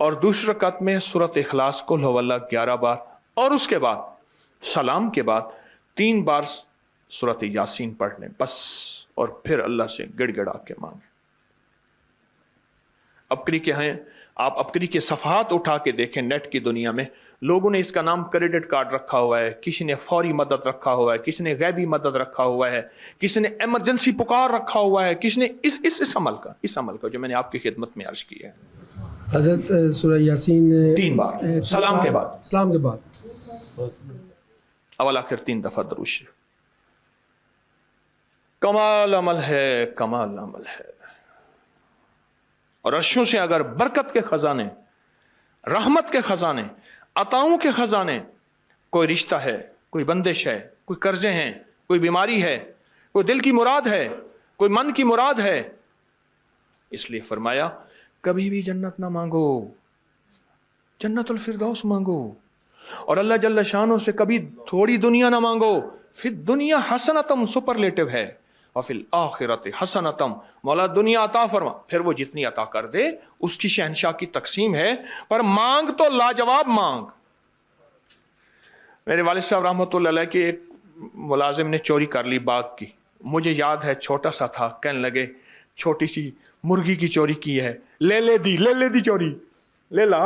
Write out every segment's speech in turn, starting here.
اور دوسری رکعت میں سورۃ اخلاص قل هو اللہ 11 بار، اور اس کے بعد سلام کے بعد 3 بار سورۃ یاسین پڑھ لیں بس، اور پھر اللہ سے گڑ گڑا کے مانگیں۔ ابکری کے ہیں، آپ ابکری کے صفحات اٹھا کے دیکھیں، نیٹ کی دنیا میں لوگوں نے اس کا نام کریڈٹ کارڈ رکھا ہوا ہے، کسی نے فوری مدد رکھا ہوا ہے، کسی نے غیبی مدد رکھا ہوا ہے، کسی نے ایمرجنسی پکار رکھا ہوا ہے، کسی نے اس عمل کا جو میں نے آپ کی خدمت میں عرض کیا ہے۔ حضرت سورہ یاسین 3 بار سلام کے بعد، اول آخر 3 دفعہ درود شریف۔ کمال عمل ہے، کمال عمل ہے۔ اور عرشوں سے اگر برکت کے خزانے، رحمت کے خزانے، عطاؤں کے خزانے، کوئی رشتہ ہے، کوئی بندش ہے، کوئی قرضے ہیں، کوئی بیماری ہے، کوئی دل کی مراد ہے، کوئی من کی مراد ہے، اس لیے فرمایا کبھی بھی جنت نہ مانگو، جنت الفردوس مانگو، اور اللہ جل شانہ سے کبھی تھوڑی دنیا نہ مانگو۔ پھر دنیا حسنتم سپرلیٹو ہے، اور فی الآخرت حسنتم، مولا دنیا عطا فرما، پھر وہ جتنی عطا کر دے اس کی شہنشاہ کی تقسیم ہے، پر مانگ تو لاجواب مانگ۔ میرے والد صاحب رحمۃ اللہ علیہ کے ایک ملازم نے چوری کر لی باغ کی، مجھے یاد ہے چھوٹا سا تھا، کہنے لگے چھوٹی سی مرغی کی چوری کی ہے، لے دی چوری، لے لا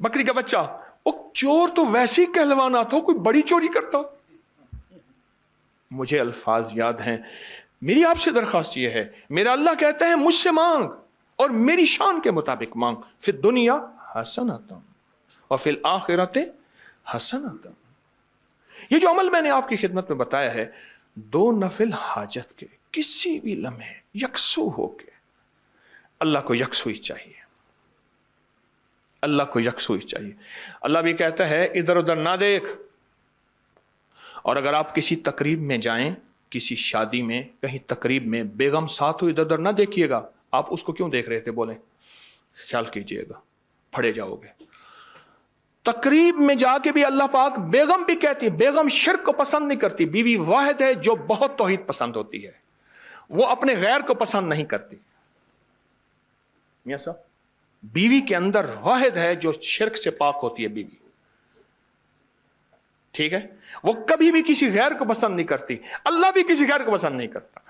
بکری کا بچہ۔ وہ چور تو ویسے ہی کہلوانا تھا، کوئی بڑی چوری کرتا۔ مجھے الفاظ یاد ہیں۔ میری آپ سے درخواست یہ ہے، میرا اللہ کہتا ہے مجھ سے مانگ اور میری شان کے مطابق مانگ، پھر دنیا حسنتم اور فی الآخرت حسنتم۔ یہ جو عمل میں نے آپ کی خدمت میں بتایا ہے، 2 نفل حاجت کے کسی بھی لمحے یکسو ہو کے، اللہ کو یکسوئی چاہیے، اللہ کو یکسوئی چاہیے۔ اللہ بھی کہتا ہے ادھر ادھر نہ دیکھ، اور اگر آپ کسی تقریب میں جائیں، کسی شادی میں، کہیں تقریب میں، بیگم ساتھ ہو، ادھر ادھر نہ دیکھیے گا۔ آپ اس کو کیوں دیکھ رہے تھے بولیں؟ خیال کیجئے گا، پھڑے جاؤ گے۔ تقریب میں جا کے بھی اللہ پاک، بیگم بھی کہتی ہے، بیگم شرک کو پسند نہیں کرتی، بیوی واحد ہے جو بہت توحید پسند ہوتی ہے، وہ اپنے غیر کو پسند نہیں کرتی۔ میاں صاحب، بیوی کے اندر واحد ہے جو شرک سے پاک ہوتی ہے بیوی، ٹھیک ہے؟ وہ کبھی بھی کسی غیر کو پسند نہیں کرتی، اللہ بھی کسی غیر کو پسند نہیں کرتا۔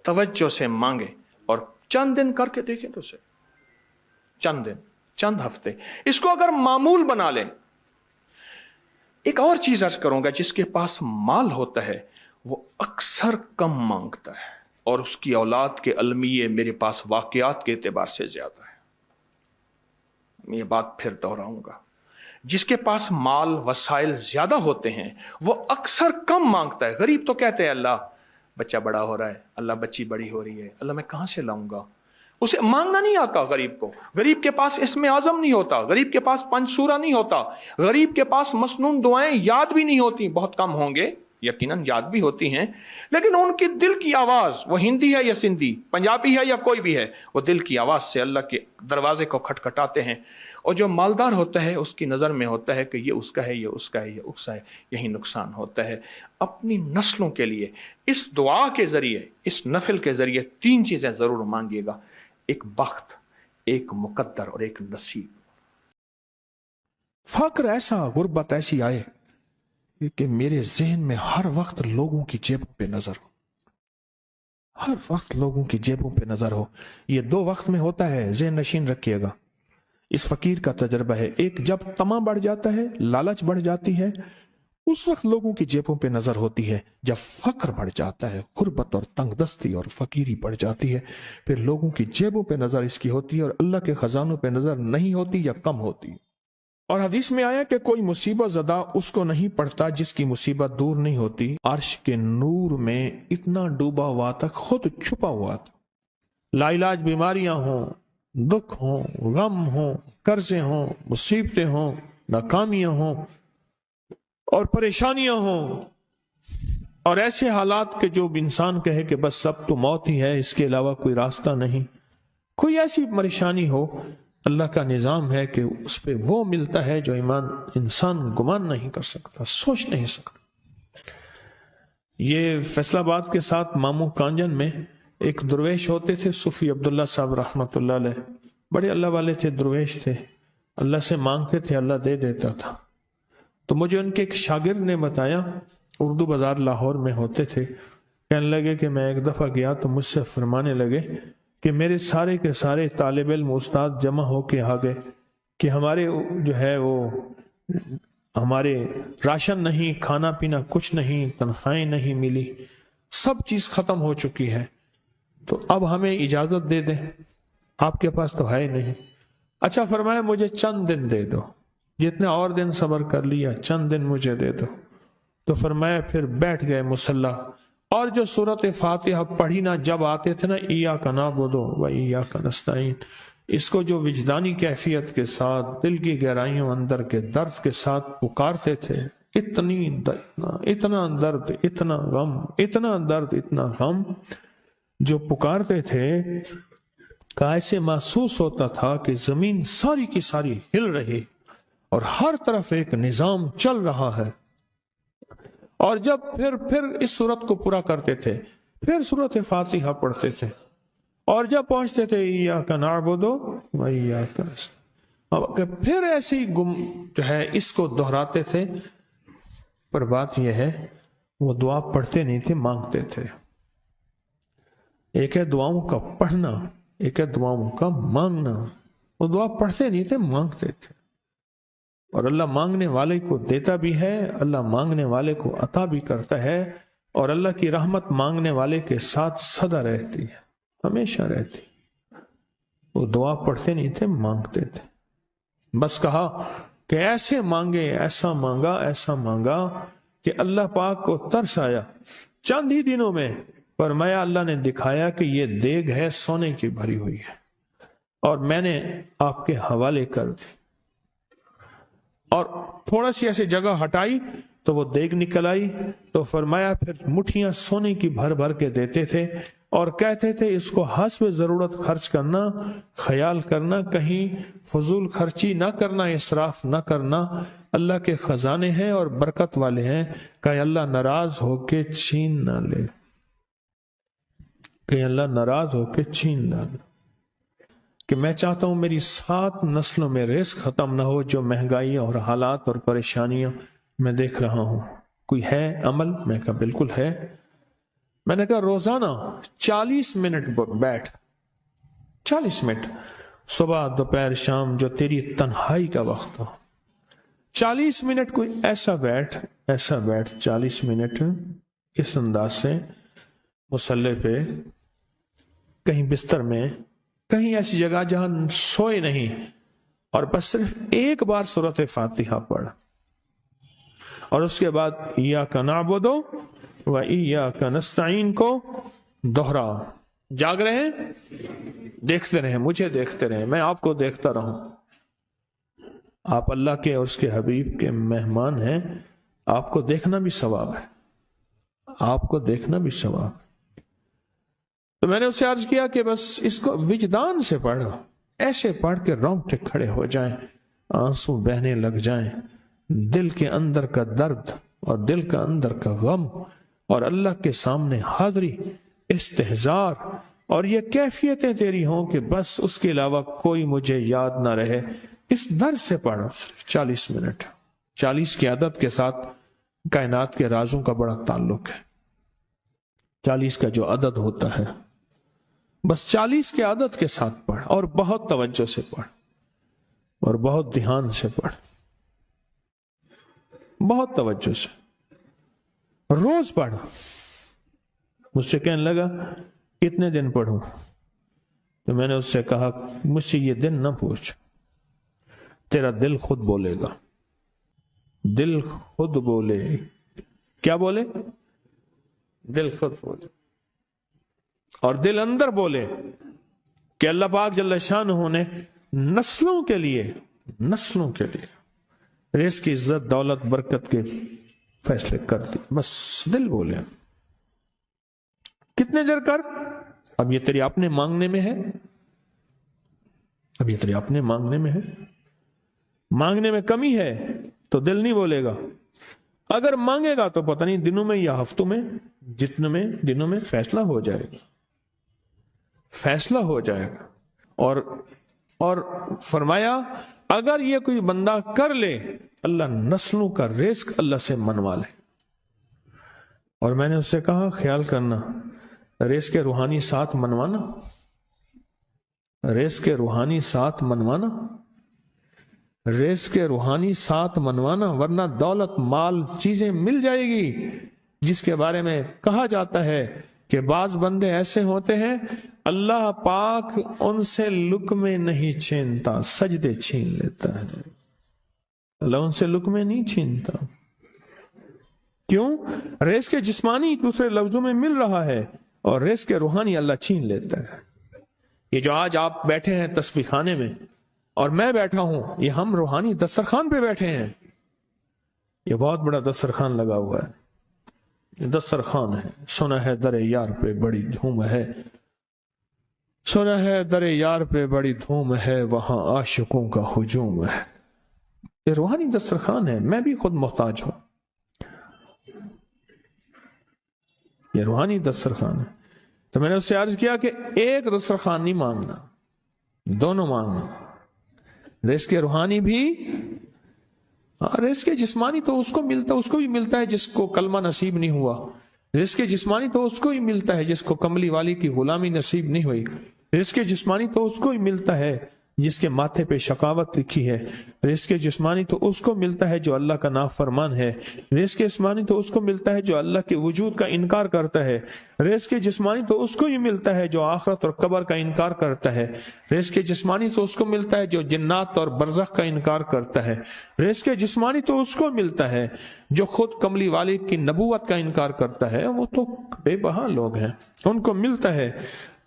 توجہ سے مانگے اور چند دن کر کے دیکھیں تو سے، چند دن، چند ہفتے اس کو اگر معمول بنا لیں۔ ایک اور چیز عرض کروں گا، جس کے پاس مال ہوتا ہے وہ اکثر کم مانگتا ہے، اور اس کی اولاد کے المیے میرے پاس واقعات کے اعتبار سے زیادہ ہے۔ میں یہ بات پھر دہراؤں گا، جس کے پاس مال وسائل زیادہ ہوتے ہیں وہ اکثر کم مانگتا ہے۔ غریب تو کہتے ہیں اللہ بچہ بڑا ہو رہا ہے، اللہ بچی بڑی ہو رہی ہے، اللہ میں کہاں سے لاؤں گا؟ اسے مانگنا نہیں آتا غریب کو۔ غریب کے پاس اسم اعظم نہیں ہوتا، غریب کے پاس پنج سورہ نہیں ہوتا، غریب کے پاس مسنون دعائیں یاد بھی نہیں ہوتی، بہت کم ہوں گے، یقیناً یاد بھی ہوتی ہیں، لیکن ان کی دل کی آواز، وہ ہندی ہے یا سندھی، پنجابی ہے یا کوئی بھی ہے، وہ دل کی آواز سے اللہ کے دروازے کو کھٹکھٹاتے ہیں۔ اور جو مالدار ہوتا ہے اس کی نظر میں ہوتا ہے کہ یہ اس کا ہے، یہ اس کا ہے، یہ اس کا ہے، یہی نقصان ہوتا ہے۔ اپنی نسلوں کے لیے اس دعا کے ذریعے، اس نفل کے ذریعے 3 چیزیں ضرور مانگیے گا، ایک بخت، ایک مقدر اور ایک نصیب۔ فقر ایسا، غربت ایسی آئے کہ میرے ذہن میں ہر وقت لوگوں کی جیبوں پہ نظر ہو، ہر وقت لوگوں کی جیبوں پہ نظر ہو۔ یہ 2 وقت میں ہوتا ہے، ذہن نشین رکھیے گا۔ اس فقیر کا تجربہ ہے، ایک جب طمع بڑھ جاتا ہے، لالچ بڑھ جاتی ہے، اس وقت لوگوں کی جیبوں پہ نظر ہوتی ہے۔ جب فقر بڑھ جاتا ہے، غربت اور تنگ دستی اور فقیری بڑھ جاتی ہے، پھر لوگوں کی جیبوں پہ نظر اس کی ہوتی ہے اور اللہ کے خزانوں پہ نظر نہیں ہوتی یا کم ہوتی۔ اور حدیث میں آیا کہ کوئی مصیبت زدہ اس کو نہیں پڑتا جس کی مصیبت دور نہیں ہوتی۔ عرش کے نور میں اتنا ڈوبا ہوا تھا، خود چھپا ہوا تھا۔ لا علاج بیماریاں ہوں، دکھ ہوں، غم ہوں، قرضے ہوں، مصیبتیں ہوں، ناکامیاں ہوں اور پریشانیاں ہوں، اور ایسے حالات کہ جو انسان کہے کہ بس سب تو موت ہی ہے، اس کے علاوہ کوئی راستہ نہیں۔ کوئی ایسی پریشانی ہو، اللہ کا نظام ہے کہ اس پہ وہ ملتا ہے جو انسان گمان نہیں کر سکتا، سوچ نہیں سکتا۔ یہ فیصل آباد کے ساتھ ماموں کانجن میں ایک درویش ہوتے تھے صوفی عبداللہ صاحب رحمۃ اللہ علیہ، بڑے اللہ والے تھے، درویش تھے، اللہ سے مانگتے تھے، اللہ دے دیتا تھا۔ تو مجھے ان کے ایک شاگرد نے بتایا، اردو بازار لاہور میں ہوتے تھے، کہنے لگے کہ میں ایک دفعہ گیا تو مجھ سے فرمانے لگے کہ میرے سارے کے سارے طالب علم استاد جمع ہو کے آ گئے کہ ہمارے جو ہے وہ ہمارے راشن نہیں، کھانا پینا کچھ نہیں، تنخواہیں نہیں ملی، سب چیز ختم ہو چکی ہے، تو اب ہمیں اجازت دے دیں، آپ کے پاس تو ہے نہیں۔ اچھا فرمایا مجھے چند دن دے دو، جتنے اور دن صبر کر لیا، چند دن مجھے دے دو۔ تو فرمایا پھر بیٹھ گئے مصلی، اور جو سورۃ فاتحہ پڑھی نا جب آتے تھے نا، ایاک نعبد و ایاک نستعین، اس کو جو وجدانی کیفیت کے ساتھ دل کی گہرائیوں اندر کے درد کے ساتھ پکارتے تھے، اتنا درد، اتنا غم، اتنا درد، اتنا غم جو پکارتے تھے کہ ایسے محسوس ہوتا تھا کہ زمین ساری کی ساری ہل رہی اور ہر طرف ایک نظام چل رہا ہے۔ اور جب پھر اس صورت کو پورا کرتے تھے، پھر سورۃ فاتحہ پڑھتے تھے، اور جب پہنچتے تھے ایاک نعبد و ایاک نستعین، پھر ایسے ہی جو ہے اس کو دہراتے تھے۔ پر بات یہ ہے وہ دعا پڑھتے نہیں تھے، مانگتے تھے۔ ایک ہے دعاؤں کا پڑھنا، ایک ہے دعاؤں کا مانگنا۔ وہ دعا پڑھتے نہیں تھے، مانگتے تھے، اور اللہ مانگنے والے کو دیتا بھی ہے، اللہ مانگنے والے کو عطا بھی کرتا ہے، اور اللہ کی رحمت مانگنے والے کے ساتھ سدا رہتی ہے، ہمیشہ رہتی۔ وہ دعا پڑھتے نہیں تھے، مانگتے تھے۔ بس کہا کہ ایسے مانگے، ایسا مانگا، ایسا مانگا کہ اللہ پاک کو ترس آیا۔ چند ہی دنوں میں فرمایا اللہ نے دکھایا کہ یہ دیگ ہے سونے کی بھری ہوئی ہے، اور میں نے آپ کے حوالے کر دی، اور تھوڑا سی ایسے جگہ ہٹائی تو وہ دیگ نکل آئی۔ تو فرمایا پھر مٹھیاں سونے کی بھر بھر کے دیتے تھے، اور کہتے تھے اس کو حسب ضرورت خرچ کرنا، خیال کرنا، کہیں فضول خرچی نہ کرنا، اسراف نہ کرنا، اللہ کے خزانے ہیں اور برکت والے ہیں، کہ اللہ ناراض ہو کے چھین نہ لے، کہ اللہ ناراض ہو کے چھین نہ لے۔ کہ میں چاہتا ہوں میری 7 نسلوں میں رزق ختم نہ ہو، جو مہنگائی اور حالات اور پریشانیاں میں دیکھ رہا ہوں۔ کوئی ہے عمل؟ میں کہا بالکل ہے۔ میں نے کہا روزانہ 40 منٹ بیٹھ، 40 منٹ، صبح دوپہر شام، جو تیری تنہائی کا وقت ہو، 40 منٹ کوئی ایسا بیٹھ 40 منٹ اس انداز سے مصلی پہ، کہیں بستر میں، کہیں ایسی جگہ جہاں سوئے نہیں، اور بس صرف ایک بار سورۃ فاتحہ پڑھ، اور اس کے بعد ایاک نعبد و ایاک نستعین کو دوہرا۔ جاگ رہے ہیں؟ دیکھتے رہیں، مجھے دیکھتے رہیں، میں آپ کو دیکھتا رہوں۔ آپ اللہ کے اور اس کے حبیب کے مہمان ہیں، آپ کو دیکھنا بھی ثواب ہے، آپ کو دیکھنا بھی ثواب ہے۔ تو میں نے اسے عرض کیا کہ بس اس کو وجدان سے پڑھو، ایسے پڑھ کے رونگٹے کھڑے ہو جائیں، آنسو بہنے لگ جائیں، دل کے اندر کا درد اور دل کا اندر کا غم، اور اللہ کے سامنے حاضری، استحضار، اور یہ کیفیتیں تیری ہوں کہ بس اس کے علاوہ کوئی مجھے یاد نہ رہے۔ اس درد سے پڑھو صرف 40 منٹ۔ 40 کی عدد کے ساتھ کائنات کے رازوں کا بڑا تعلق ہے۔ 40 کا جو عدد ہوتا ہے، بس 40 کے عدد کے ساتھ پڑھ، اور بہت توجہ سے پڑھ، اور بہت دھیان سے پڑھ، بہت توجہ سے، روز پڑھ۔ مجھ سے کہنے لگا کتنے دن پڑھوں؟ تو میں نے اس سے کہا مجھ سے یہ دن نہ پوچھ، تیرا دل خود بولے گا، دل خود بولے۔ کیا بولے؟ دل خود بولے، اور دل اندر بولے کہ اللہ پاک جل شانہ نے نسلوں کے لیے رزق کی عزت، دولت، برکت کے فیصلے کر دی۔ بس دل بولے۔ کتنے دیر کر؟ اب یہ تیری اپنے مانگنے میں ہے، اب یہ تیری اپنے مانگنے میں ہے۔ مانگنے میں کمی ہے تو دل نہیں بولے گا، اگر مانگے گا تو پتہ نہیں دنوں میں یا ہفتوں میں، جتنے میں دنوں میں فیصلہ ہو جائے گا۔ فیصلہ ہو جائے گا۔ اور فرمایا اگر یہ کوئی بندہ کر لے، اللہ نسلوں کا رزق اللہ سے منوا لے۔ اور میں نے اس سے کہا خیال کرنا، رزق کے روحانی ساتھ منوانا، رزق کے روحانی ساتھ منوانا، رزق کے روحانی ساتھ منوانا، ورنہ دولت مال چیزیں مل جائے گی جس کے بارے میں کہا جاتا ہے کہ بعض بندے ایسے ہوتے ہیں اللہ پاک ان سے لقمے نہیں چھینتا، سجدے چھین لیتا ہے۔ اللہ ان سے لقمے نہیں چھینتا، کیوں؟ رزق جسمانی دوسرے لفظوں میں مل رہا ہے، اور رزق روحانی اللہ چھین لیتا ہے۔ یہ جو آج آپ بیٹھے ہیں تسبیح خانے میں اور میں بیٹھا ہوں، یہ ہم روحانی دسترخوان پہ بیٹھے ہیں۔ یہ بہت بڑا دسترخوان لگا ہوا ہے، یہ دسترخوان ہے۔ سنا ہے در یار پہ بڑی دھوم ہے، سنا ہے در یار پہ بڑی دھوم ہے، وہاں عاشقوں کا ہجوم ہے۔ یہ روحانی دسترخوان ہے، میں بھی خود محتاج ہوں۔ یہ روحانی دسترخوان ہے۔ تو میں نے اس سے عرض کیا کہ ایک دسترخوان نہیں مانگنا، دونوں مانگنا، رزق روحانی بھی، رزق جسمانی تو اس کو بھی ملتا ہے جس کو کلمہ نصیب نہیں ہوا، رزق جسمانی تو اس کو ہی ملتا ہے جس کو کملی والی کی غلامی نصیب نہیں ہوئی، رزق جسمانی تو اس کو ہی ملتا ہے جس کے ماتھے پہ شقاوت لکھی ہے، رزق جسمانی تو اس کو ملتا ہے جو اللہ کا نافرمان ہے، رزق جسمانی تو اس کو ملتا ہے جو اللہ کے وجود کا انکار کرتا ہے، رزق جسمانی تو اس کو ہی ملتا ہے جو آخرت اور قبر کا انکار کرتا ہے، رزق جسمانی تو اس کو ملتا ہے جو جنات اور برزخ کا انکار کرتا ہے، رزق جسمانی تو اس کو ملتا ہے جو خود کملی والے کی نبوت کا انکار کرتا ہے۔ وہ تو بے بہا لوگ ہیں، ان کو ملتا ہے،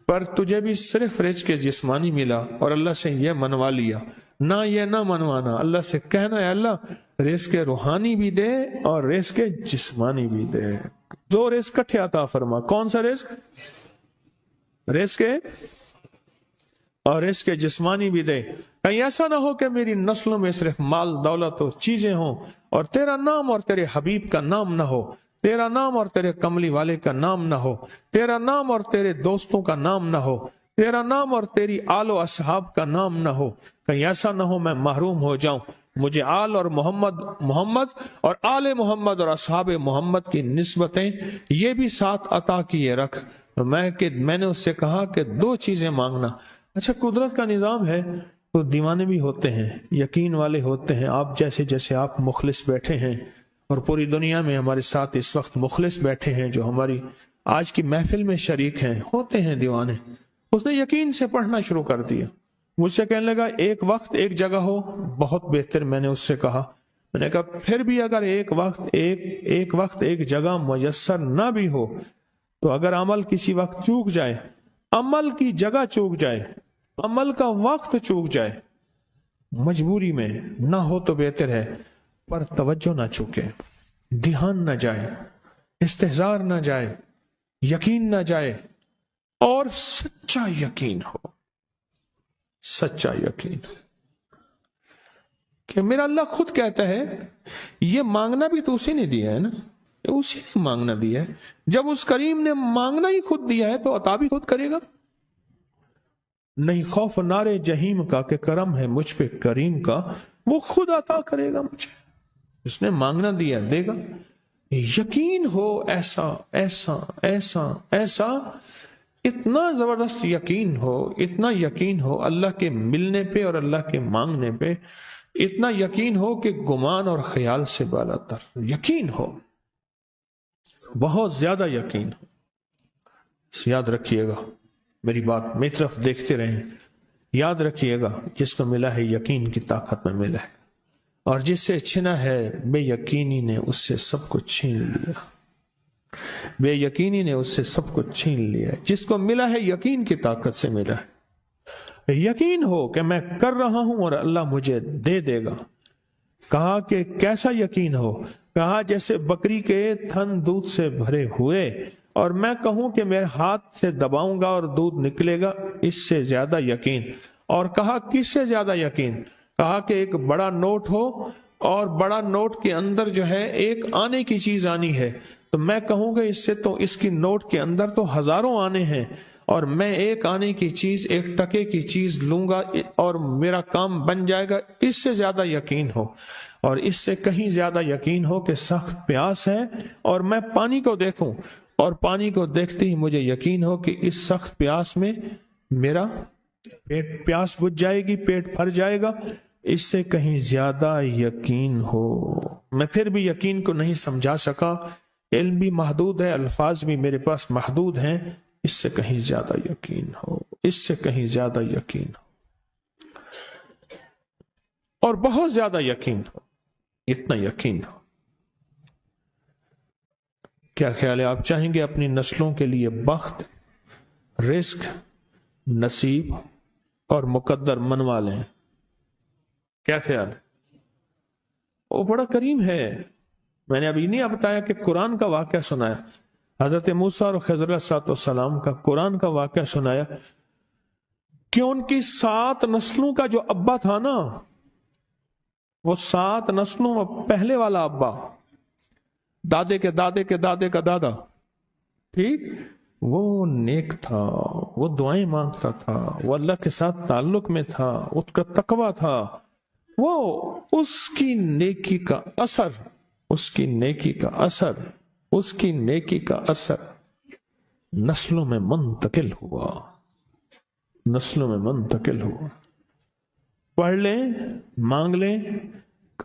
پر تجھے بھی صرف رزق جسمانی ملا اور اللہ سے یہ منوا لیا۔ نہ یہ نہ منوانا، اللہ سے کہنا ہے اللہ رزق روحانی بھی دے اور رزق جسمانی بھی دے، دو رزق کٹھے عطا فرما۔ کون سا رزق؟ رزق اور رزق جسمانی بھی دے۔ کہیں ایسا نہ ہو کہ میری نسلوں میں صرف مال دولت و چیزیں ہوں اور تیرا نام اور تیرے حبیب کا نام نہ ہو، تیرا نام اور تیرے کملی والے کا نام نہ ہو، تیرا نام اور تیرے دوستوں کا نام نہ ہو، تیرا نام اور تیری آل و اصحاب کا نام نہ ہو۔ کہیں ایسا نہ ہو میں محروم ہو جاؤں، مجھے آل اور محمد اور آل محمد اور اصحاب محمد کی نسبتیں یہ بھی ساتھ عطا کیے رکھ۔ میں نے اس سے کہا کہ دو چیزیں مانگنا۔ اچھا، قدرت کا نظام ہے تو دیوانے بھی ہوتے ہیں، یقین والے ہوتے ہیں، آپ جیسے آپ مخلص بیٹھے ہیں، اور پوری دنیا میں ہمارے ساتھ اس وقت مخلص بیٹھے ہیں جو ہماری آج کی محفل میں شریک ہیں، ہوتے ہیں دیوانے۔ اس نے یقین سے پڑھنا شروع کر دیا، مجھ سے کہنے لگا ایک وقت ایک جگہ ہو بہت بہتر۔ میں نے اس سے کہا، میں نے کہا پھر بھی اگر ایک وقت ایک جگہ میسر نہ بھی ہو تو اگر عمل کسی وقت چوک جائے، عمل کی جگہ چوک جائے، عمل کا وقت چوک جائے، مجبوری میں نہ ہو تو بہتر ہے، پر توجہ نہ چوکے، دھیان نہ جائے، استحضار نہ جائے، یقین نہ جائے، اور سچا یقین ہو، سچا یقین کہ میرا اللہ خود کہتا ہے یہ مانگنا بھی تو اسی نے دیا ہے نا، اسی نے مانگنا دیا ہے۔ جب اس کریم نے مانگنا ہی خود دیا ہے تو عطا بھی خود کرے گا۔ نہیں خوف نارے جہیم کا کہ کرم ہے مجھ پہ کریم کا، وہ خود عطا کرے گا مجھے، اس نے مانگنا دیا دے گا۔ یقین ہو ایسا ایسا ایسا ایسا، اتنا زبردست یقین ہو، اتنا یقین ہو اللہ کے ملنے پہ اور اللہ کے مانگنے پہ، اتنا یقین ہو کہ گمان اور خیال سے بالا تر یقین ہو، بہت زیادہ یقین ہو۔ یاد رکھیے گا میری بات، میری طرف دیکھتے رہیں، یاد رکھیے گا جس کو ملا ہے یقین کی طاقت میں ملا ہے، اور جس سے چھنا ہے بے یقینی نے اس سے سب کچھ چھین لیا، بے یقینی نے اس سے سب کچھ چھین لیا۔ جس کو ملا ہے یقین کی طاقت سے ملا ہے، یقین ہو کہ میں کر رہا ہوں اور اللہ مجھے دے دے گا۔ کہا کہ کیسا یقین ہو؟ کہا جیسے بکری کے تھن دودھ سے بھرے ہوئے اور میں کہوں کہ میرے ہاتھ سے دباؤں گا اور دودھ نکلے گا، اس سے زیادہ یقین۔ اور کہا کس سے زیادہ یقین؟ کہا کہ ایک بڑا نوٹ ہو اور بڑا نوٹ کے اندر جو ہے ایک آنے کی چیز آنی ہے، تو میں کہوں گا اس سے تو اس کی نوٹ کے اندر تو ہزاروں آنے ہیں، اور میں ایک آنے کی چیز، ایک ٹکے کی چیز لوں گا اور میرا کام بن جائے گا، اس سے زیادہ یقین ہو، اور اس سے کہیں زیادہ یقین ہو کہ سخت پیاس ہے اور میں پانی کو دیکھوں اور پانی کو دیکھتے ہی مجھے یقین ہو کہ اس سخت پیاس میں میرا پیاس بجھ جائے گی، پیٹ بھر جائے گا، اس سے کہیں زیادہ یقین ہو۔ میں پھر بھی یقین کو نہیں سمجھا سکا، علم بھی محدود ہے، الفاظ بھی میرے پاس محدود ہیں، اس سے کہیں زیادہ یقین ہو، اس سے کہیں زیادہ یقین ہو، اور بہت زیادہ یقین ہو، اتنا یقین ہو۔ کیا خیال ہے؟ آپ چاہیں گے اپنی نسلوں کے لیے بخت، رزق، نصیب اور مقدر منوا لیں؟ کیا خیال ہے؟ وہ بڑا کریم ہے۔ میں نے ابھی نہیں بتایا کہ قرآن کا واقعہ سنایا، حضرت موسیٰ اور خضر علیہ السلام کا قرآن کا واقعہ سنایا کہ ان کی 7 نسلوں کا جو ابا تھا نا، وہ 7 نسلوں میں پہلے والا ابا، دادے کے دادے کے دادے کا دادا، ٹھیک، وہ نیک تھا، وہ دعائیں مانگتا تھا، وہ اللہ کے ساتھ تعلق میں تھا، اس کا تقویٰ تھا، وہ اس کی نیکی کا اثر، اس کی نیکی کا اثر، اس کی نیکی کا اثر نسلوں میں منتقل ہوا، نسلوں میں منتقل ہوا۔ پڑھ لیں، مانگ لیں،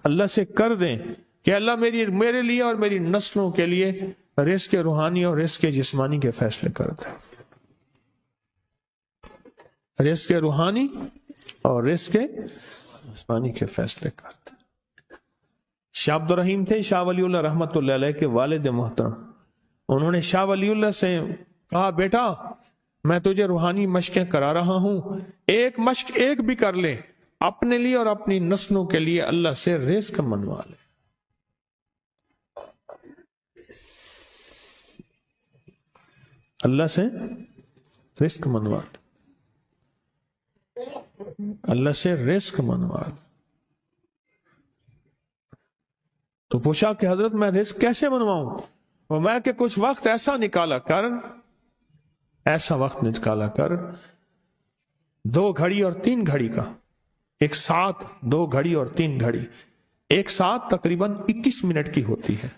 اللہ سے کر دیں کہ اللہ میرے لیے اور میری نسلوں کے لیے رزق روحانی اور رزق جسمانی کے فیصلے کر دیں، رزق روحانی اور رزق جسمانی کے فیصلے کر دیں۔ شاہ عبد الرحیم تھے شاہ ولی اللہ رحمت اللہ علیہ کے والد محترم، انہوں نے شاہ ولی اللہ سے کہا، بیٹا میں تجھے روحانی مشقیں کرا رہا ہوں، ایک مشق ایک بھی کر لے، اپنے لیے اور اپنی نسلوں کے لیے اللہ سے رزق منوا لے۔ اللہ سے رزق منوا لے، اللہ سے رزق منوا لے۔ تو پوچھا کہ حضرت میں رزق کیسے منواؤں؟ اور میں کہ کچھ وقت ایسا نکالا کر، ایسا وقت نکالا کر 2 گھڑی اور 3 گھڑی کا، ایک ساتھ 2 گھڑی اور 3 گھڑی، ایک ساتھ تقریباً 21 منٹ کی ہوتی ہے،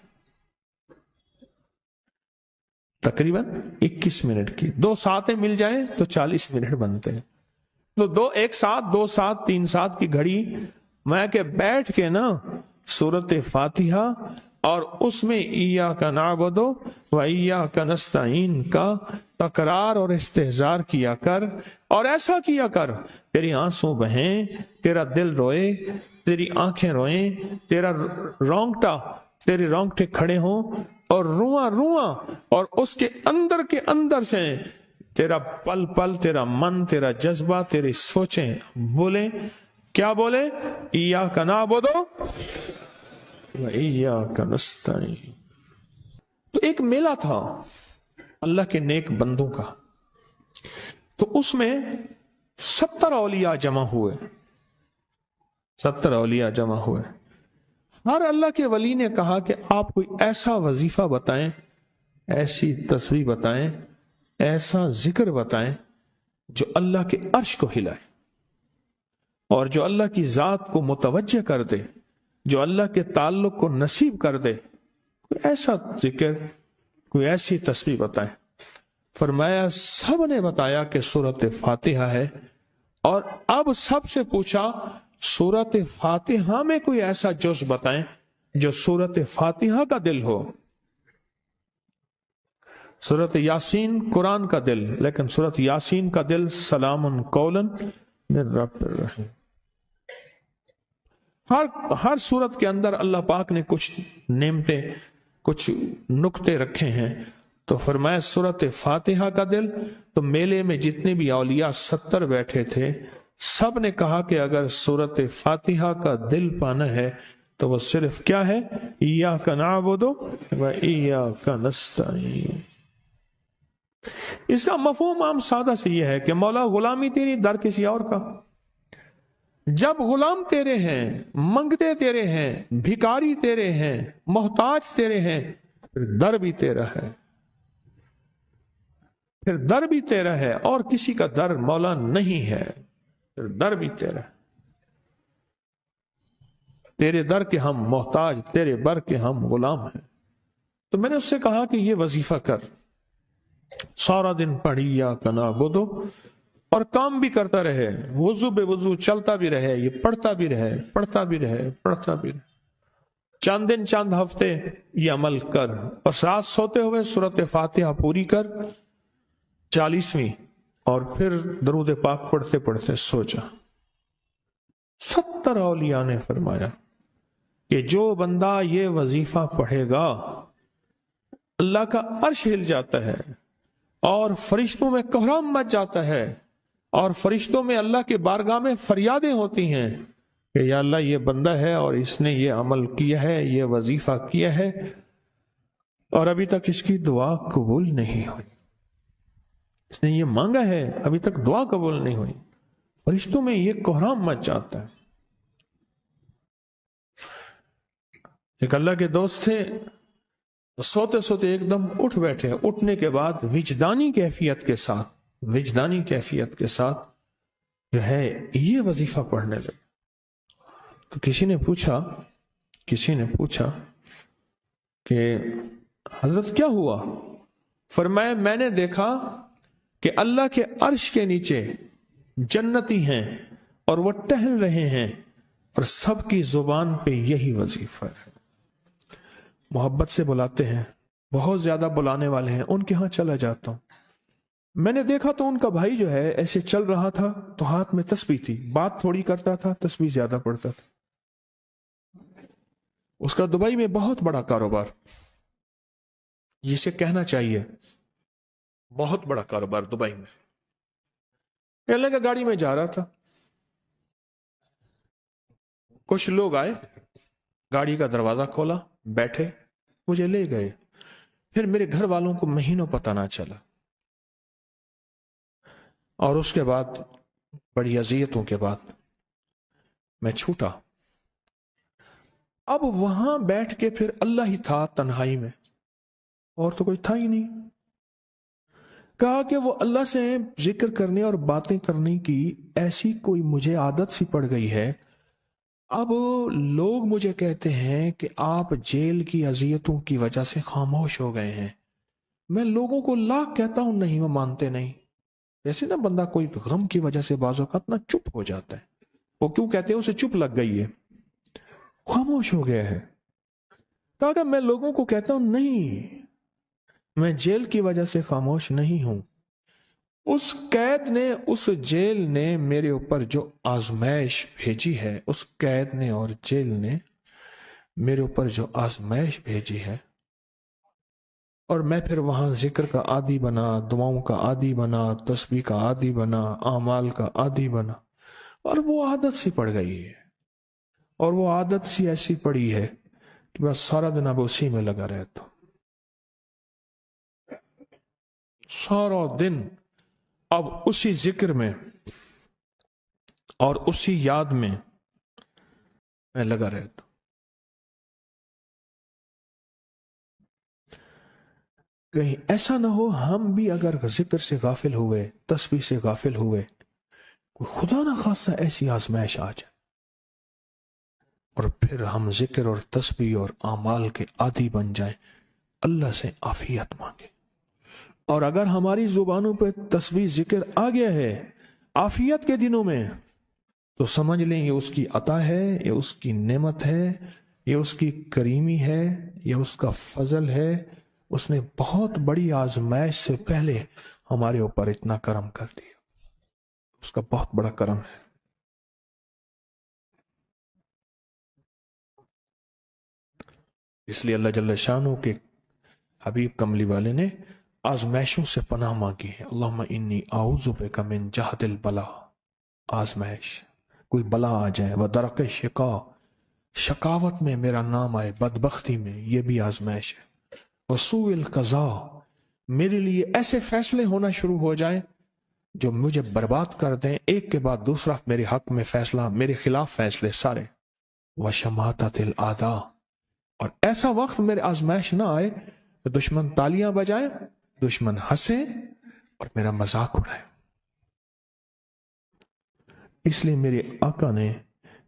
تقریباً 21 منٹ کی، 2 ساتیں مل جائیں تو 40 منٹ بنتے ہیں، تو ایک ساتھ 2 ساتھ 3 ساتھ کی گھڑی میں کہ بیٹھ کے نا سورت فاتحہ اور اس میں ایاک نعبد و ایاک نستعین کا تکرار اور استحضار کیا کر، اور ایسا کیا کر تیری آنسوں بہیں، تیرا دل روئے، تیری آنکھیں روئیں، تیرا تیرے رونگٹے کھڑے ہوں اور رواں رواں، اور اس کے اندر سے تیرا پل پل، تیرا من، تیرا جذبہ، تیری سوچیں بولیں، کیا بولیں؟ ایاک نعبد و ایاک نستعین۔ تو ایک میلہ تھا اللہ کے نیک بندوں کا، تو اس میں 70 اولیاء جمع ہوئے، 70 اولیاء جمع ہوئے۔ ہر اللہ کے ولی نے کہا کہ آپ کوئی ایسا وظیفہ بتائیں، ایسی تسبیح بتائیں، ایسا ذکر بتائیں جو اللہ کے عرش کو ہلائے اور جو اللہ کی ذات کو متوجہ کر دے، جو اللہ کے تعلق کو نصیب کر دے، کوئی ایسا ذکر، کوئی ایسی تسبیح بتائیں۔ فرمایا سب نے بتایا کہ سورت فاتحہ ہے، اور اب سب سے پوچھا سورت فاتحہ میں کوئی ایسا جز بتائیں جو سورت فاتحہ کا دل ہو۔ سورت یاسین قرآن کا دل، لیکن سورت یاسین کا دل سلام قولا من رب الرحیم۔ ہر سورت کے اندر اللہ پاک نے کچھ نعمتیں، کچھ نکتے رکھے ہیں، تو فرمایا سورت فاتحہ کا دل۔ تو میلے میں جتنے بھی اولیاء 70 بیٹھے تھے، سب نے کہا کہ اگر سورت فاتحہ کا دل پانا ہے تو وہ صرف کیا ہے؟ ایاک نعبد و ایاک نستعین۔ اس کا مفہوم عام سادہ سے یہ ہے کہ مولا غلامی تیری، در کسی اور کا۔ جب غلام تیرے ہیں، منگتے تیرے ہیں، بھکاری تیرے ہیں، محتاج تیرے ہیں، پھر در بھی تیرا ہے، پھر در بھی تیرا ہے اور کسی کا در مولا نہیں ہے، پھر در بھی تیرا ہے، تیرے در کے ہم محتاج، تیرے بر کے ہم غلام ہیں۔ تو میں نے اس سے کہا کہ یہ وظیفہ کر، سارا دن پڑھی یا کنا بدو، اور کام بھی کرتا رہے، وضو بے وضو چلتا بھی رہے، یہ پڑھتا بھی رہے، پڑھتا بھی رہے، پڑھتا بھی رہے، چند دن چند ہفتے یہ عمل کر، اور رات سوتے ہوئے سورۃ فاتحہ پوری کر 40ویں، اور پھر درود پاک پڑھتے پڑھتے سو جا۔ 70 اولیاء نے فرمایا کہ جو بندہ یہ وظیفہ پڑھے گا اللہ کا عرش ہل جاتا ہے، اور فرشتوں میں کوہرام مچ جاتا ہے، اور فرشتوں میں اللہ کے بارگاہ میں فریادیں ہوتی ہیں کہ یا اللہ یہ بندہ ہے اور اس نے یہ عمل کیا ہے، یہ وظیفہ کیا ہے، اور ابھی تک اس کی دعا قبول نہیں ہوئی، اس نے یہ مانگا ہے ابھی تک دعا قبول نہیں ہوئی، فرشتوں میں یہ کوہرام مچ جاتا ہے۔ ایک اللہ کے دوست تھے، سوتے سوتے ایک دم اٹھ بیٹھے، اٹھنے کے بعد وجدانی کیفیت کے ساتھ جو ہے یہ وظیفہ پڑھنے لگے۔ تو کسی نے پوچھا کہ حضرت کیا ہوا؟ فرمایا میں نے دیکھا کہ اللہ کے عرش کے نیچے جنتی ہیں اور وہ ٹہل رہے ہیں، اور سب کی زبان پہ یہی وظیفہ ہے۔ محبت سے بلاتے ہیں، بہت زیادہ بلانے والے ہیں، ان کے ہاں چلا جاتا ہوں، میں نے دیکھا تو ان کا بھائی جو ہے ایسے چل رہا تھا تو ہاتھ میں تسبیح تھی، بات تھوڑی کرتا تھا، تسبیح زیادہ پڑھتا تھا۔ اس کا دبئی میں بہت بڑا کاروبار، جسے کہنا چاہیے بہت بڑا کاروبار دبئی میں۔ اللہ کا گاڑی میں جا رہا تھا، کچھ لوگ آئے، گاڑی کا دروازہ کھولا، بیٹھے، مجھے لے گئے، پھر میرے گھر والوں کو مہینوں پتہ نہ چلا، اور اس کے بعد بڑی اذیتوں کے بعد میں چھوٹا۔ اب وہاں بیٹھ کے پھر اللہ ہی تھا تنہائی میں، اور تو کوئی تھا ہی نہیں۔ کہا کہ وہ اللہ سے ذکر کرنے اور باتیں کرنے کی ایسی کوئی مجھے عادت سی پڑ گئی ہے، اب لوگ مجھے کہتے ہیں کہ آپ جیل کی اذیتوں کی وجہ سے خاموش ہو گئے ہیں، میں لوگوں کو لاکھ کہتا ہوں، نہیں وہ مانتے نہیں۔ جیسے نا بندہ کوئی غم کی وجہ سے بعض اوقات نہ چپ ہو جاتا ہے، وہ کیوں کہتے ہیں؟ اسے چپ لگ گئی ہے، خاموش ہو گیا ہے۔ کہا کہ میں لوگوں کو کہتا ہوں نہیں، میں جیل کی وجہ سے خاموش نہیں ہوں، اس قید نے، اس جیل نے میرے اوپر جو آزمائش بھیجی ہے، اس قید نے اور جیل نے میرے اوپر جو آزمائش بھیجی ہے، اور میں پھر وہاں ذکر کا عادی بنا، دعاؤں کا عادی بنا، تسبیح کا عادی بنا، اعمال کا عادی بنا، اور وہ عادت سی پڑ گئی ہے، اور وہ عادت سی ایسی پڑی ہے کہ بس سارا دن اب اسی میں لگا رہتا ہوں، سارا دن اب اسی ذکر میں اور اسی یاد میں لگا رہتا ہوں۔ کہیں ایسا نہ ہو ہم بھی اگر ذکر سے غافل ہوئے، تسبیح سے غافل ہوئے، خدا نہ خاصہ ایسی آزمائش آ جائے اور پھر ہم ذکر اور تسبیح اور اعمال کے عادی بن جائیں، اللہ سے عافیت مانگے۔ اور اگر ہماری زبانوں پہ تسبیح ذکر آ گیا ہے عافیت کے دنوں میں، تو سمجھ لیں یہ اس کی عطا ہے، یہ اس کی نعمت ہے، یہ اس کی کریمی ہے، یہ اس کا فضل ہے، اس نے بہت بڑی آزمائش سے پہلے ہمارے اوپر اتنا کرم کر دیا، اس کا بہت بڑا کرم ہے۔ اس لیے اللہ جل شانہ کے حبیب کملی والے نے آزمائشوں سے پناہ مانگی ہے، اللہم انی اعوذ بک من جہد البلا، آزمائش، کوئی بلا آ جائے، ودرک شقا، شقاوت میں میرا نام آئے، بدبختی میں، یہ بھی آزمائش ہے، وسوء القضاء، میرے لیے ایسے فیصلے ہونا شروع ہو جائیں جو مجھے برباد کر دیں، ایک کے بعد دوسرا میرے حق میں فیصلہ، میرے خلاف فیصلے سارے، وشماتت الاعداء، اور ایسا وقت میرے آزمائش نہ آئے کہ دشمن تالیاں بجائے، دشمن ہنسے، اور میرا مذاق اڑائے. اس لیے میرے آقا نے،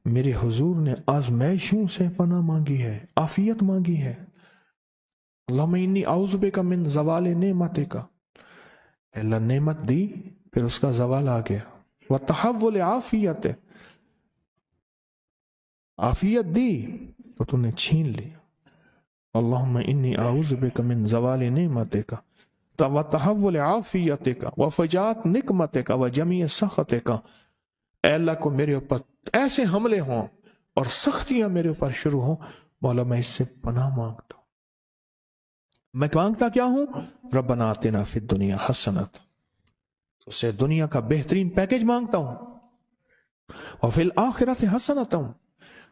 میرے حضور نے آزمائشوں سے پناہ مانگی ہے، عافیت مانگی ہے. اللہم انی اعوذ بک من زوال نعمتک. اللہ نعمت دی پھر اس کا زوال آ گیا. وتحول عافیت، عافیت دی تو تم نے چھین لی. اللہم انی اعوذ بک من زوال نعمتک وتحول عافیتک وفجاءت نقمتک وجمیع سخطک. اے اللہ کو میرے اوپر ایسے حملے ہوں اور سختیاں میرے اوپر شروع ہوں، مولا میں اس سے پناہ مانگتا ہوں. میں مانگتا کیا ہوں؟ ربنا آتنا فی الدنیا حسنۃ، اس سے دنیا کا بہترین پیکج مانگتا ہوں. وفی الآخرۃ حسنۃ، تو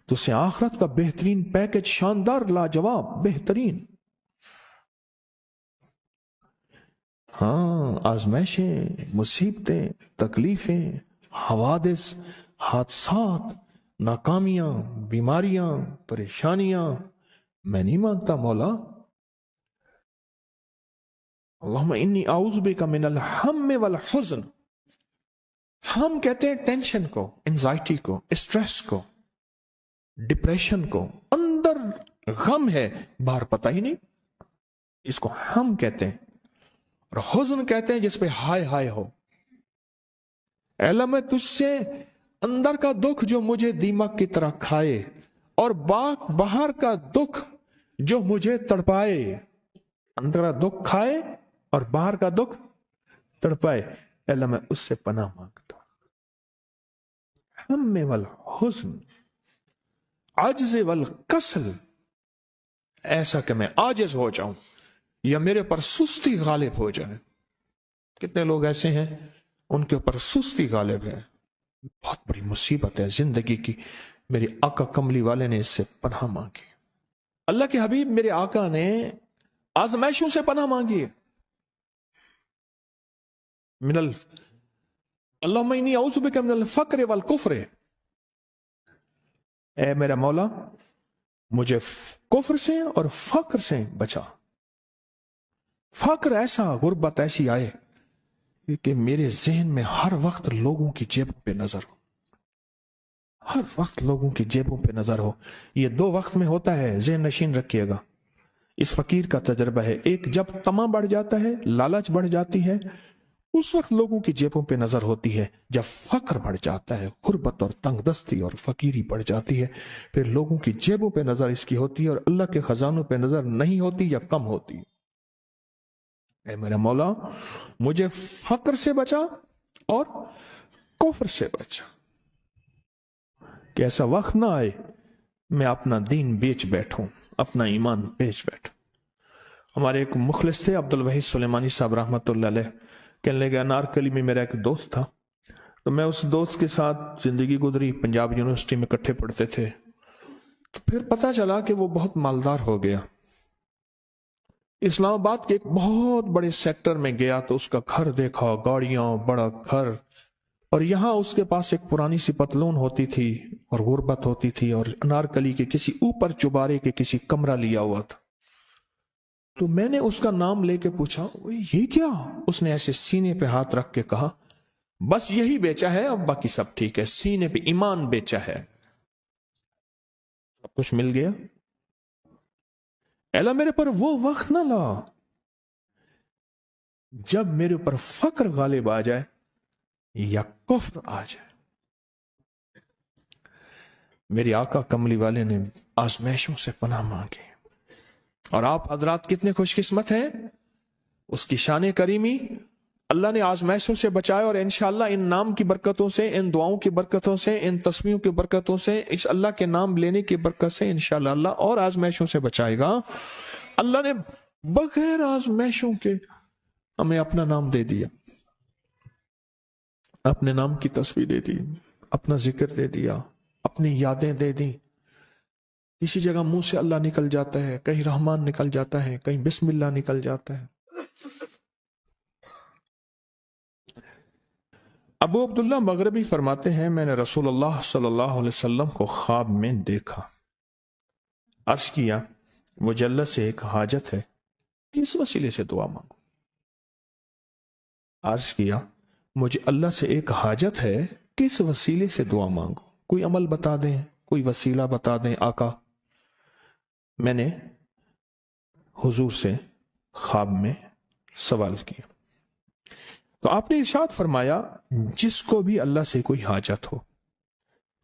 اس سے آخرت کا بہترین پیکج، شاندار، لاجواب، بہترین. ہاں، آزمائشیں، مصیبتیں، تکلیفیں، حوادث، حادثات، ناکامیاں، بیماریاں، پریشانیاں میں نہیں مانگتا مولا. اللہم انی اعوذ بک من الہم والحزن. ہم کہتے ہیں ٹینشن کو، انزائٹی کو، اسٹریس کو، ڈپریشن کو. اندر غم ہے، باہر پتہ ہی نہیں، اس کو ہم کہتے ہیں. اور حزن کہتے ہیں جس پہ ہائے ہائے ہو. اے اللہ میں تجھ سے اندر کا دکھ جو مجھے دیمک کی طرح کھائے، اور باہر کا دکھ جو مجھے تڑپائے. اندر کا دکھ کھائے اور باہر کا دکھ تڑپائے. اے اللہ میں اس سے پناہ مانگتا ہوں. ہم والحزن، عجز والکسل، ایسا کہ میں عاجز ہو جاؤں یا میرے پر سستی غالب ہو جائے. کتنے لوگ ایسے ہیں ان کے اوپر سستی غالب ہے. بہت بڑی مصیبت ہے زندگی کی. میرے آقا کملی والے نے اس سے پناہ مانگی. اللہ کے حبیب میرے آقا نے آزمائشوں سے پناہ مانگی. اللہم انی اعوذ بک من الفقر والکفر. اے میرا مولا مجھے کفر سے اور فقر سے بچا. فقر ایسا، غربت ایسی آئے کہ میرے ذہن میں ہر وقت لوگوں کی جیبوں پہ نظر ہو. ہر وقت لوگوں کی جیبوں پہ نظر ہو. یہ دو وقت میں ہوتا ہے، ذہن نشین رکھیے گا. اس فقیر کا تجربہ ہے. ایک جب طمع بڑھ جاتا ہے، لالچ بڑھ جاتی ہے، اس وقت لوگوں کی جیبوں پہ نظر ہوتی ہے. جب فقر بڑھ جاتا ہے، غربت اور تنگ دستی اور فقیری بڑھ جاتی ہے، پھر لوگوں کی جیبوں پہ نظر اس کی ہوتی ہے اور اللہ کے خزانوں پہ نظر نہیں ہوتی یا کم ہوتی. اے میرا مولا مجھے فقر سے بچا اور کفر سے بچا، کہ ایسا وقت نہ آئے میں اپنا دین بیچ بیٹھوں، اپنا ایمان بیچ بیٹھوں. ہمارے ایک مخلص تھے عبد الوحید سلیمانی صاحب رحمۃ اللہ علیہ. کہنے لگے انارکلی میں میرا ایک دوست تھا، تو میں اس دوست کے ساتھ زندگی گزری. پنجاب یونیورسٹی میں اکٹھے پڑھتے تھے. تو پھر پتہ چلا کہ وہ بہت مالدار ہو گیا. اسلام آباد کے ایک بہت بڑے سیکٹر میں گیا تو اس کا گھر دیکھا، گاڑیاں، بڑا گھر. اور یہاں اس کے پاس ایک پرانی سی پتلون ہوتی تھی اور غربت ہوتی تھی، اور انارکلی کے کسی اوپر چبارے کے کسی کمرہ لیا ہوا تھا. تو میں نے اس کا نام لے کے پوچھا یہ کیا؟ اس نے ایسے سینے پہ ہاتھ رکھ کے کہا بس یہی بیچا ہے، اب باقی سب ٹھیک ہے. سینے پہ ایمان بیچا ہے، سب کچھ مل گیا. اللہ میرے پر وہ وقت نہ لا جب میرے اوپر فقر غالب آ جائے یا کفر آ جائے. میرے آقا کملی والے نے آزمائشوں سے پناہ مانگی. اور آپ حضرات کتنے خوش قسمت ہیں، اس کی شان کریمی اللہ نے آزمائشوں سے بچایا. اور انشاءاللہ ان نام کی برکتوں سے، ان دعاؤں کی برکتوں سے، ان تسبیحوں کی برکتوں سے، اس اللہ کے نام لینے کی برکت سے انشاءاللہ اللہ اور آزمائشوں سے بچائے گا. اللہ نے بغیر آزمائشوں کے ہمیں اپنا نام دے دیا، اپنے نام کی تسبیح دے دی، اپنا ذکر دے دیا، اپنی یادیں دے دی. کسی جگہ منہ سے اللہ نکل جاتا ہے، کہیں رحمان نکل جاتا ہے، کہیں بسم اللہ نکل جاتا ہے. ابو عبداللہ مغربی فرماتے ہیں میں نے رسول اللہ صلی اللہ علیہ وسلم کو خواب میں دیکھا. عرض کیا مجلد سے ایک حاجت ہے، اس وسیلے سے دعا مانگو. عرض کیا مجھے اللہ سے ایک حاجت ہے، کس وسیلے سے دعا مانگو؟ کوئی عمل بتا دیں، کوئی وسیلہ بتا دیں آقا۔ میں نے حضور سے خواب میں سوال کیا تو آپ نے ارشاد فرمایا جس کو بھی اللہ سے کوئی حاجت ہو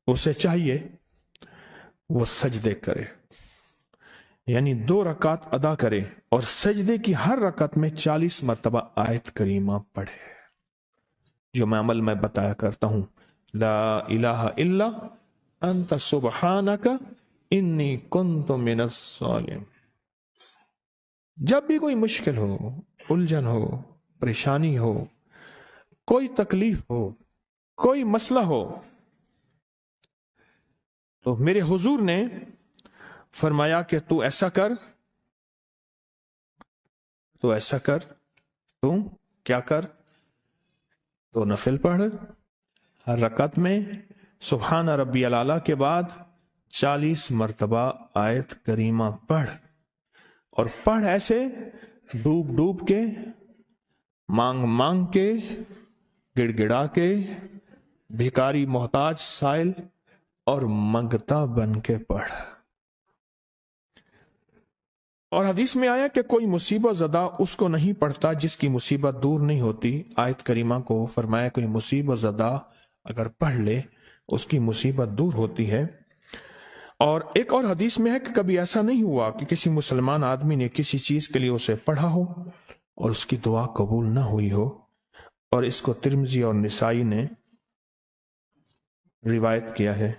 اسے چاہیے وہ سجدے کرے، یعنی 2 رکعت ادا کرے اور سجدے کی ہر رکعت میں 40 مرتبہ آیت کریمہ پڑھے، جو میں عمل میں بتایا کرتا ہوں، لا الہ الا انت سبحانک انی کنت من الظالمین۔ جب بھی کوئی مشکل ہو، الجھن ہو، پریشانی ہو، کوئی تکلیف ہو، کوئی مسئلہ ہو، تو میرے حضور نے فرمایا کہ تو ایسا کر، تو ایسا کر، تو کیا کر، تو نفل پڑھ، ہر رکعت میں سبحان ربی الاعلیٰ کے بعد 40 مرتبہ آیت کریمہ پڑھ، اور پڑھ ایسے ڈوب ڈوب کے، مانگ مانگ کے، گڑ گڑا کے، بھیکاری محتاج سائل اور منگتا بن کے پڑھ۔ اور حدیث میں آیا کہ کوئی مصیبت زدہ اس کو نہیں پڑھتا جس کی مصیبت دور نہیں ہوتی۔ آیت کریمہ کو فرمایا کوئی مصیبت زدہ اگر پڑھ لے اس کی مصیبت دور ہوتی ہے۔ اور ایک اور حدیث میں ہے کہ کبھی ایسا نہیں ہوا کہ کسی مسلمان آدمی نے کسی چیز کے لیے اسے پڑھا ہو اور اس کی دعا قبول نہ ہوئی ہو، اور اس کو ترمذی اور نسائی نے روایت کیا ہے۔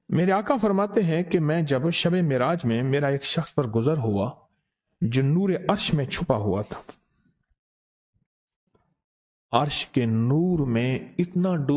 میرے آقا فرماتے ہیں کہ میں جب شب معراج میں میرا ایک شخص پر گزر ہوا جو نور عرش میں چھپا ہوا تھا، عرش کے نور میں اتنا ڈوب